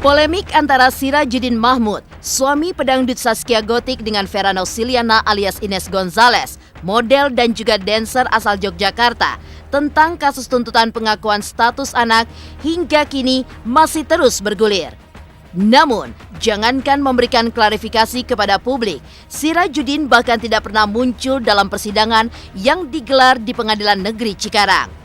Polemik antara Sirajuddin Mahmud, suami pedangdut Zaskia Gotik dengan Vera Nausiliana alias Ines Gonzales, model dan juga dancer asal Yogyakarta, tentang kasus tuntutan pengakuan status anak hingga kini masih terus bergulir. Namun, jangankan memberikan klarifikasi kepada publik, Sirajuddin bahkan tidak pernah muncul dalam persidangan yang digelar di Pengadilan Negeri Cikarang.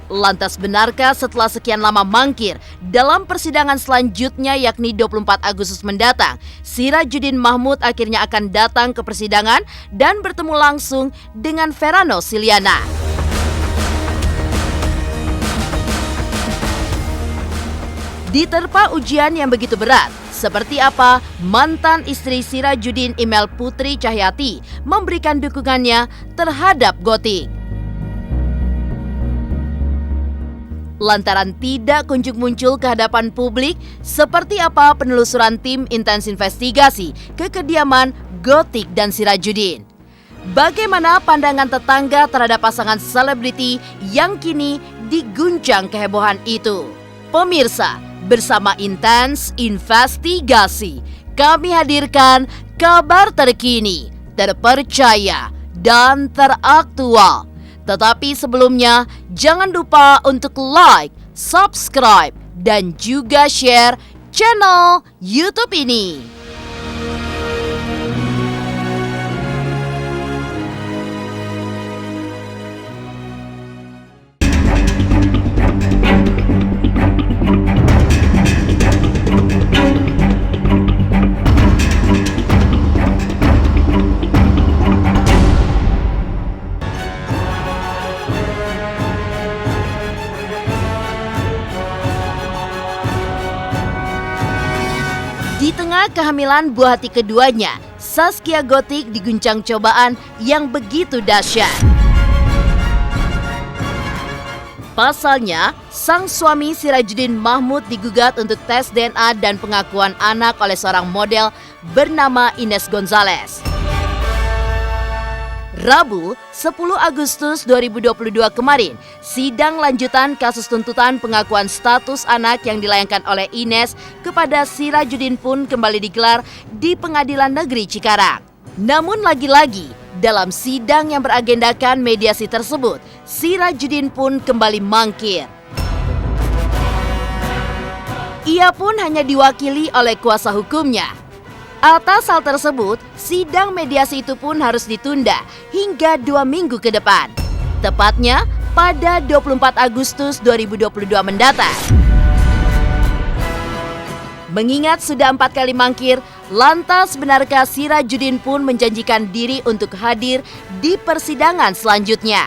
Lantas benarkah setelah sekian lama mangkir dalam persidangan selanjutnya yakni 24 Agustus mendatang, Sirajuddin Mahmud akhirnya akan datang ke persidangan dan bertemu langsung dengan Vera Nausiliana. Diterpa ujian yang begitu berat, seperti apa mantan istri Sirajuddin Imel Putri Cahyati memberikan dukungannya terhadap Gotik. Lantaran tidak kunjung muncul ke hadapan publik, seperti apa penelusuran tim intens investigasi ke kediaman Gotik dan Sirajuddin. Bagaimana pandangan tetangga terhadap pasangan selebriti yang kini diguncang kehebohan itu? Pemirsa, bersama Intens Investigasi, kami hadirkan kabar terkini, terpercaya, dan teraktual. Tetapi sebelumnya, jangan lupa untuk like, subscribe, dan juga share channel YouTube ini. Di tengah kehamilan buah hati keduanya, Zaskia Gotik diguncang cobaan yang begitu dahsyat. Pasalnya, sang suami Sirajuddin Mahmud digugat untuk tes DNA dan pengakuan anak oleh seorang model bernama Ines Gonzales. Rabu, 10 Agustus 2022 kemarin, sidang lanjutan kasus tuntutan pengakuan status anak yang dilayangkan oleh Ines kepada Sirajuddin pun kembali digelar di Pengadilan Negeri Cikarang. Namun lagi-lagi, dalam sidang yang beragendakan mediasi tersebut, Sirajuddin pun kembali mangkir. Ia pun hanya diwakili oleh kuasa hukumnya. Atas hal tersebut, sidang mediasi itu pun harus ditunda hingga 2 minggu ke depan. Tepatnya pada 24 Agustus 2022 mendatang. Mengingat sudah 4 kali mangkir, lantas benarkah Sirajuddin pun menjanjikan diri untuk hadir di persidangan selanjutnya?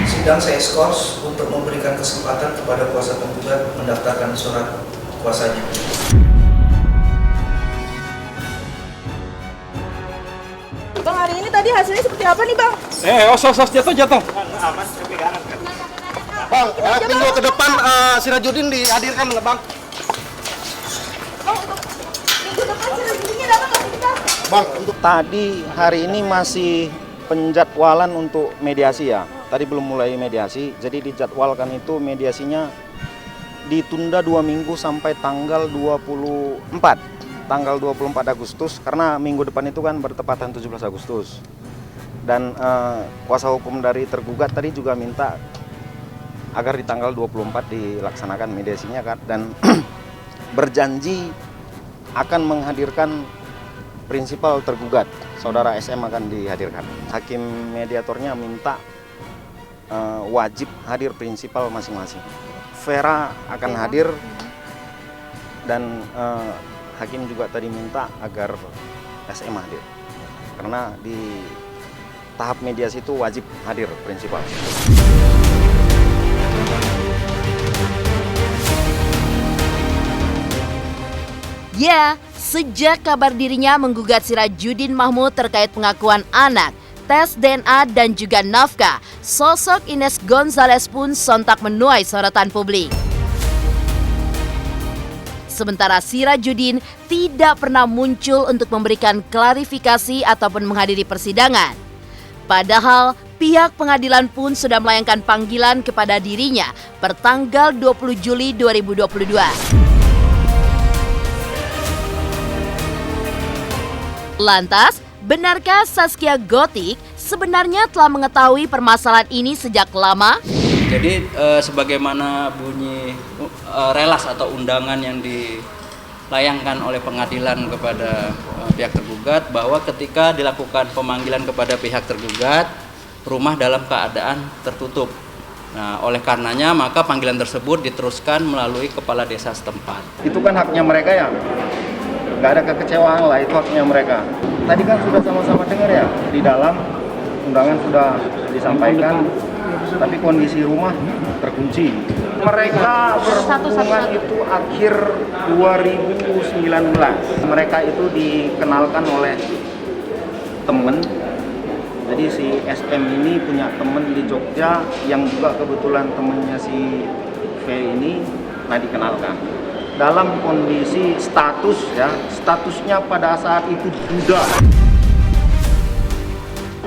Sidang saya skors untuk memberikan kesempatan kepada kuasa penggugat mendaftarkan surat kuasanya. Bang, hari ini tadi hasilnya seperti apa nih, Bang? Sos jatuh. Aman, pegangan kan? Bang, minggu ke depan Sirajuddin dihadirkan nggak, Bang? Bang, untuk minggu depan Sirajuddinnya datang nggak sih kita? Bang, untuk tadi hari ini masih penjadwalan untuk mediasi ya. Tadi belum mulai mediasi, jadi dijadwalkan itu mediasinya ditunda 2 minggu sampai tanggal 24 Agustus, karena minggu depan itu kan bertepatan 17 Agustus. Dan kuasa hukum dari tergugat tadi juga minta agar di tanggal 24 dilaksanakan mediasinya kan, dan berjanji akan menghadirkan prinsipal tergugat, saudara SM akan dihadirkan. Hakim mediatornya minta wajib hadir prinsipal masing-masing. Vera akan hadir dan hakim juga tadi minta agar SM hadir. Karena di tahap mediasi itu wajib hadir prinsipal. Ya, sejak kabar dirinya menggugat Sirajuddin Mahmud terkait pengakuan anak, tes DNA dan juga nafkah, sosok Ines Gonzales pun sontak menuai sorotan publik. Sementara Sirajuddin tidak pernah muncul untuk memberikan klarifikasi ataupun menghadiri persidangan. Padahal pihak pengadilan pun sudah melayangkan panggilan kepada dirinya pertanggal 20 Juli 2022. Lantas, benarkah Zaskia Gotik sebenarnya telah mengetahui permasalahan ini sejak lama? Jadi sebagaimana bunyi relas atau undangan yang dilayangkan oleh pengadilan kepada pihak tergugat, bahwa ketika dilakukan pemanggilan kepada pihak tergugat, rumah dalam keadaan tertutup. Nah, oleh karenanya maka panggilan tersebut diteruskan melalui kepala desa setempat. Itu kan haknya mereka ya. Nggak ada kekecewaan lah, itu haknya mereka. Tadi kan sudah sama-sama dengar ya, di dalam undangan sudah disampaikan, tapi kondisi rumah terkunci. Mereka berhubungan itu akhir 2019. Mereka itu dikenalkan oleh teman. Jadi si SM ini punya teman di Jogja yang juga kebetulan temannya si V ini, nah dikenalkan. Dalam kondisi statusnya pada saat itu duda.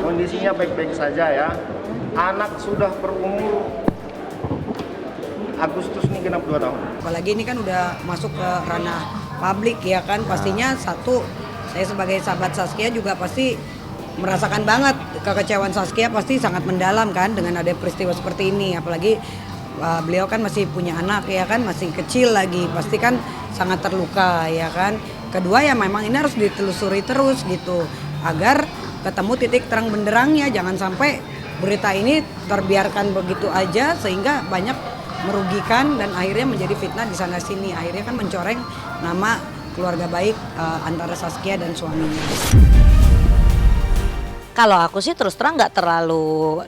Kondisinya baik-baik saja ya. Anak sudah berumur Agustus ini genap 2 tahun. Apalagi ini kan udah masuk ke ranah publik ya kan, pastinya satu, saya sebagai sahabat Zaskia juga pasti merasakan banget kekecewaan Zaskia, pasti sangat mendalam kan dengan ada peristiwa seperti ini. Apalagi beliau kan masih punya anak ya kan, masih kecil lagi, pasti kan sangat terluka ya kan. Kedua ya memang ini harus ditelusuri terus gitu, agar ketemu titik terang benderangnya, jangan sampai berita ini terbiarkan begitu aja sehingga banyak merugikan dan akhirnya menjadi fitnah di sana sini, akhirnya kan mencoreng nama keluarga baik antara Zaskia dan suaminya. Kalau aku sih terus terang nggak terlalu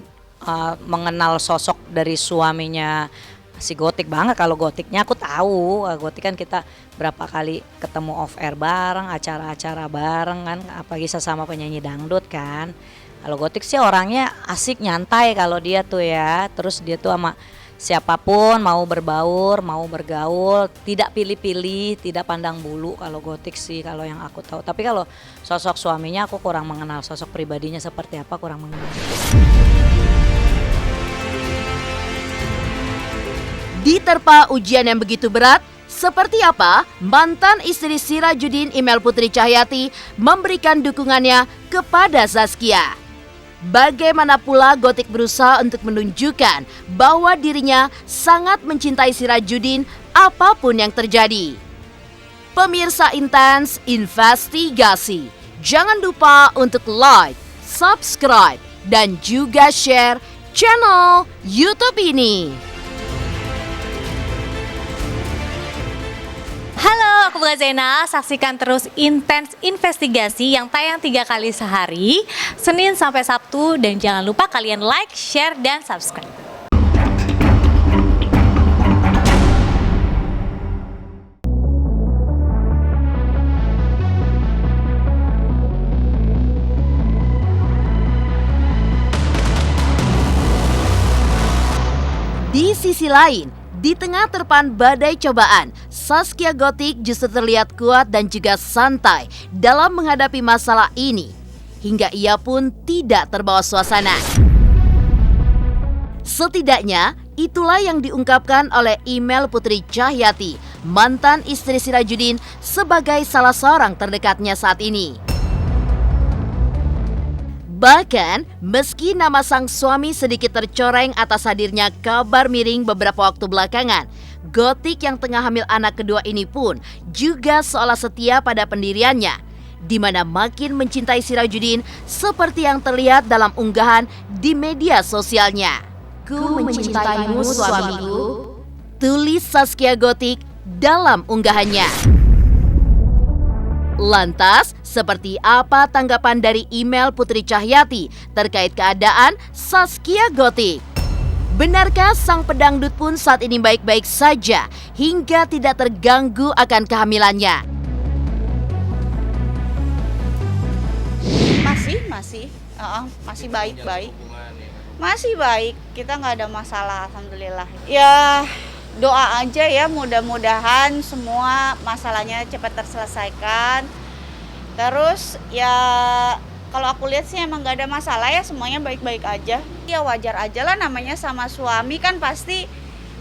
mengenal sosok dari suaminya si Gotik banget. Kalau Gotiknya aku tahu, Gotik kan kita berapa kali ketemu off air bareng, acara-acara bareng kan, apalagi sesama penyanyi dangdut kan. Kalau Gotik sih orangnya asik, nyantai kalau dia tuh ya, terus dia tuh sama siapapun mau berbaur, mau bergaul, tidak pilih-pilih, tidak pandang bulu. Kalau Gotik sih kalau yang aku tahu. Tapi kalau sosok suaminya aku kurang mengenal, sosok pribadinya seperti apa kurang mengenal. Diterpa ujian yang begitu berat, seperti apa mantan istri Sirajuddin Email Putri Cahyati memberikan dukungannya kepada Zaskia? Bagaimana pula Gotik berusaha untuk menunjukkan bahwa dirinya sangat mencintai Sirajuddin apapun yang terjadi? Pemirsa Intens Investigasi, jangan lupa untuk like, subscribe, dan juga share channel YouTube ini. Halo, aku Bunga Zena. Saksikan terus Intens Investigasi yang tayang 3 kali sehari, Senin sampai Sabtu. Dan jangan lupa kalian like, share, dan subscribe. Di sisi lain, di tengah terpaan badai cobaan, Zaskia Gotik justru terlihat kuat dan juga santai dalam menghadapi masalah ini. Hingga ia pun tidak terbawa suasana. Setidaknya, itulah yang diungkapkan oleh Email Putri Cahyati, mantan istri Sirajuddin, sebagai salah seorang terdekatnya saat ini. Bahkan, meski nama sang suami sedikit tercoreng atas hadirnya kabar miring beberapa waktu belakangan, Gotik yang tengah hamil anak kedua ini pun juga seolah setia pada pendiriannya, di mana makin mencintai Sirajuddin seperti yang terlihat dalam unggahan di media sosialnya. Ku mencintaimu suamiku, tulis Zaskia Gotik dalam unggahannya. Lantas, seperti apa tanggapan dari Email Putri Cahyati terkait keadaan Zaskia Gotik? Benarkah sang pedangdut pun saat ini baik-baik saja hingga tidak terganggu akan kehamilannya? Masih baik-baik. Masih baik, kita nggak ada masalah, alhamdulillah. Ya, doa aja ya, mudah-mudahan semua masalahnya cepat terselesaikan. Terus ya kalau aku lihat sih emang nggak ada masalah ya, semuanya baik-baik aja. Ya wajar aja lah, namanya sama suami kan pasti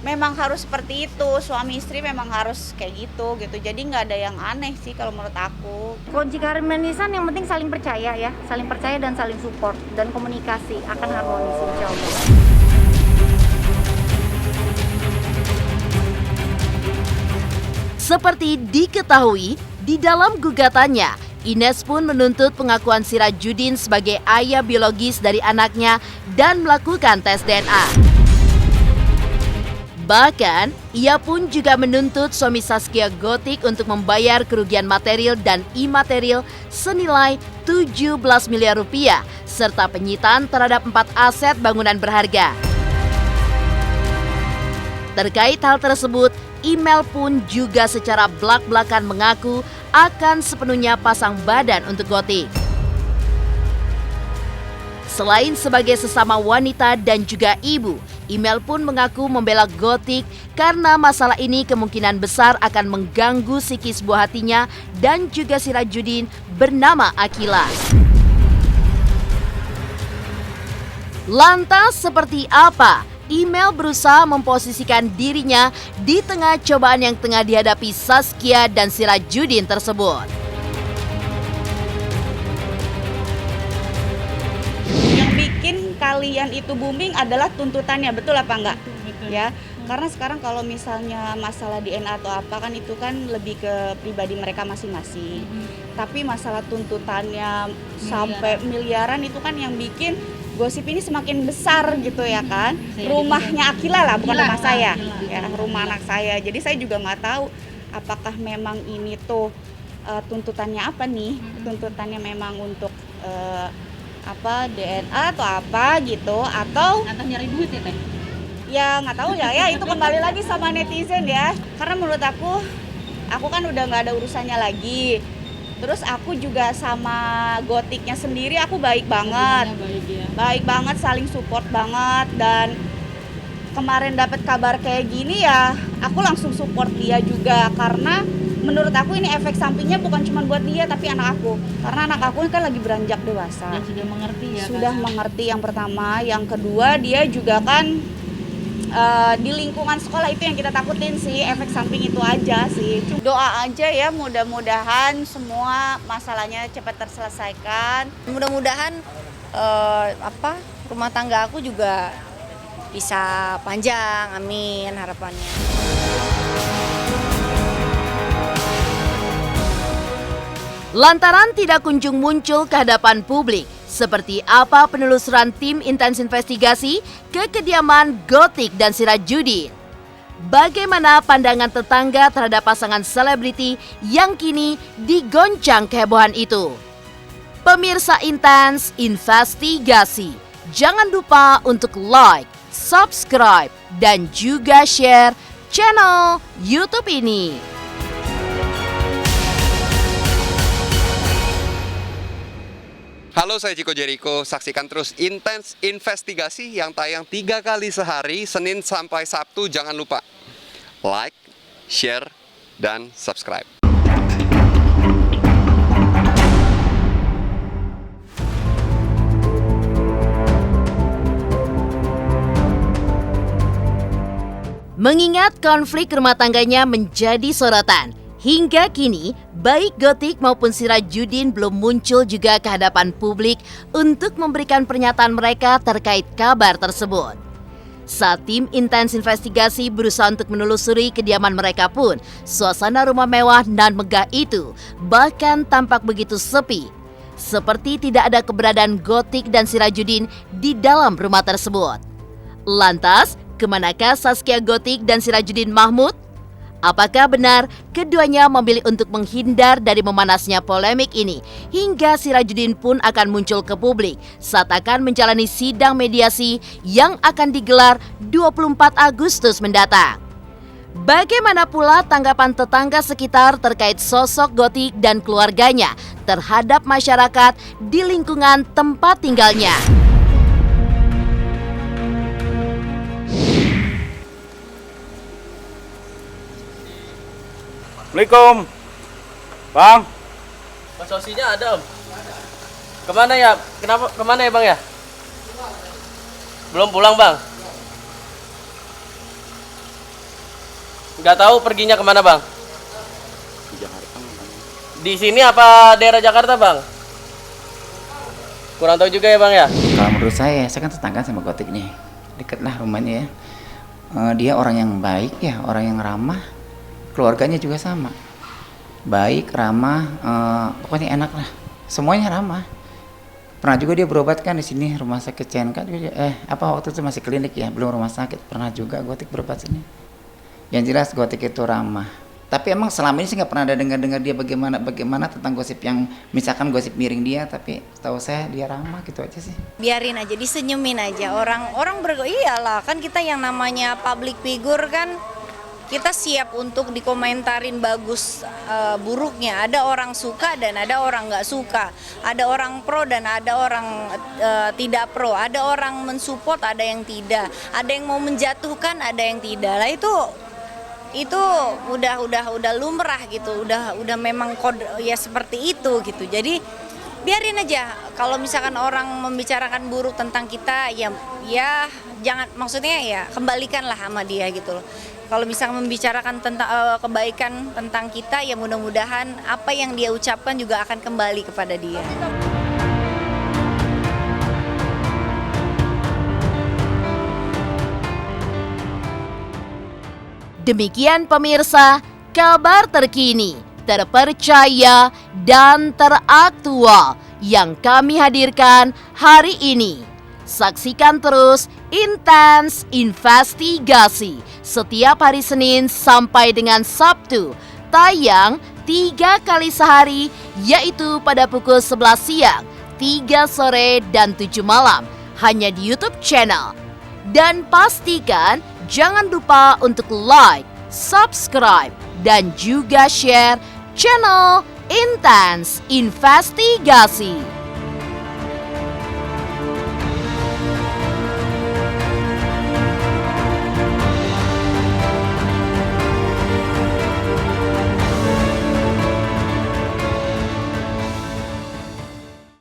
memang harus seperti itu, suami istri memang harus kayak gitu. Jadi nggak ada yang aneh sih kalau menurut aku. Kunci keharmonisan yang penting saling percaya ya, saling percaya dan saling support dan komunikasi akan harmonis insya Allah. Seperti diketahui, di dalam gugatannya, Ines pun menuntut pengakuan Sirajudin sebagai ayah biologis dari anaknya dan melakukan tes DNA. Bahkan, ia pun juga menuntut suami Zaskia Gotik untuk membayar kerugian material dan imaterial senilai 17 miliar rupiah, serta penyitaan terhadap 4 aset bangunan berharga. Terkait hal tersebut, email pun juga secara blak-blakan mengaku akan sepenuhnya pasang badan untuk Gotik. Selain sebagai sesama wanita dan juga ibu, email pun mengaku membela Gotik karena masalah ini kemungkinan besar akan mengganggu psikis buah hatinya dan juga Sirajudin bernama Akila. Lantas seperti apa email berusaha memposisikan dirinya di tengah cobaan yang tengah dihadapi Zaskia dan Sirajudin tersebut? Yang bikin kalian itu booming adalah tuntutannya, betul apa enggak? Betul. Ya, karena sekarang kalau misalnya masalah DNA atau apa kan itu kan lebih ke pribadi mereka masing-masing. Tapi masalah tuntutannya sampai miliaran itu kan yang bikin gosip ini semakin besar gitu ya kan. Rumahnya Akila lah, bukan rumah saya. Ya, rumah anak saya. Jadi saya juga nggak tahu apakah memang ini tuh tuntutannya apa nih? Tuntutannya memang untuk apa DNA atau apa gitu, atau nyari duit ya Teh? Ya nggak tahu ya itu kembali lagi sama netizen ya. Karena menurut aku kan udah nggak ada urusannya lagi. Terus aku juga sama Gotiknya sendiri aku baik banget. Baik banget, saling support banget. Dan kemarin dapat kabar kayak gini ya, aku langsung support dia juga. Karena menurut aku ini efek sampingnya bukan cuma buat dia tapi anak aku. Karena anak aku kan lagi beranjak dewasa. Dan sudah mengerti ya. Sudah mengerti yang pertama, yang kedua dia juga kan di lingkungan sekolah itu yang kita takutin sih, efek samping itu aja sih. Doa aja ya, mudah-mudahan semua masalahnya cepat terselesaikan. Mudah-mudahan rumah tangga aku juga bisa panjang, amin harapannya. Lantaran tidak kunjung muncul ke hadapan publik, seperti apa penelusuran tim intens investigasi ke kediaman Gotik dan Sirajudin? Bagaimana pandangan tetangga terhadap pasangan selebriti yang kini digoncang kehebohan itu? Pemirsa Intens Investigasi, jangan lupa untuk like, subscribe, dan juga share channel YouTube ini. Halo, saya Chico Jericho. Saksikan terus Intens Investigasi yang tayang 3 kali sehari, Senin sampai Sabtu. Jangan lupa like, share, dan subscribe. Mengingat konflik rumah tangganya menjadi sorotan, hingga kini, baik Gotik maupun Sirajudin belum muncul juga ke hadapan publik untuk memberikan pernyataan mereka terkait kabar tersebut. Saat tim intens investigasi berusaha untuk menelusuri kediaman mereka pun, suasana rumah mewah dan megah itu bahkan tampak begitu sepi. Seperti tidak ada keberadaan Gotik dan Sirajudin di dalam rumah tersebut. Lantas, kemanakah Zaskia Gotik dan Sirajudin Mahmud? Apakah benar keduanya memilih untuk menghindar dari memanasnya polemik ini hingga Sirajudin pun akan muncul ke publik saat akan menjalani sidang mediasi yang akan digelar 24 Agustus mendatang? Bagaimana pula tanggapan tetangga sekitar terkait sosok Gotik dan keluarganya terhadap masyarakat di lingkungan tempat tinggalnya? Assalamualaikum, Bang. Mas Sosinya ada, Om? Kemana ya? Kenapa? Kemana ya bang ya? Belum pulang bang? Nggak tahu perginya kemana bang? Di sini apa daerah Jakarta bang? Kurang tahu juga ya bang ya? Kalau menurut saya kan tetangga sama Gotik nih, deket lah rumahnya ya. Dia orang yang baik ya, orang yang ramah, keluarganya juga sama, baik, ramah, pokoknya enak lah, semuanya ramah. Pernah juga dia berobat kan di sini rumah sakit CNK, waktu itu masih klinik ya, belum rumah sakit. Pernah juga Gotik berobat sini. Yang jelas Gotik itu ramah. Tapi emang selama ini sih nggak pernah ada dengar dia bagaimana tentang gosip yang misalkan gosip miring dia, tapi tahu saya dia ramah gitu aja sih. Biarin aja, disenyumin aja. Orang iyalah kan kita yang namanya public figure kan, kita siap untuk dikomentarin bagus buruknya. Ada orang suka dan ada orang nggak suka. Ada orang pro dan ada orang tidak pro. Ada orang mensupport, ada yang tidak. Ada yang mau menjatuhkan, ada yang tidak. Lah itu udah lumrah gitu. Udah memang kode ya seperti itu gitu. Jadi biarin aja. Kalau misalkan orang membicarakan buruk tentang kita ya jangan, maksudnya ya kembalikanlah sama dia gitu loh. Kalau misalkan membicarakan tentang kebaikan tentang kita ya mudah-mudahan apa yang dia ucapkan juga akan kembali kepada dia. Demikian pemirsa, kabar terkini, terpercaya, dan teraktual yang kami hadirkan hari ini. Saksikan terus Intens Investigasi setiap hari Senin sampai dengan Sabtu, tayang 3 kali sehari, yaitu pada pukul 11 siang, 3 sore, dan 7 malam, hanya di YouTube channel. Dan pastikan jangan lupa untuk like, subscribe, dan juga share channel Intens Investigasi.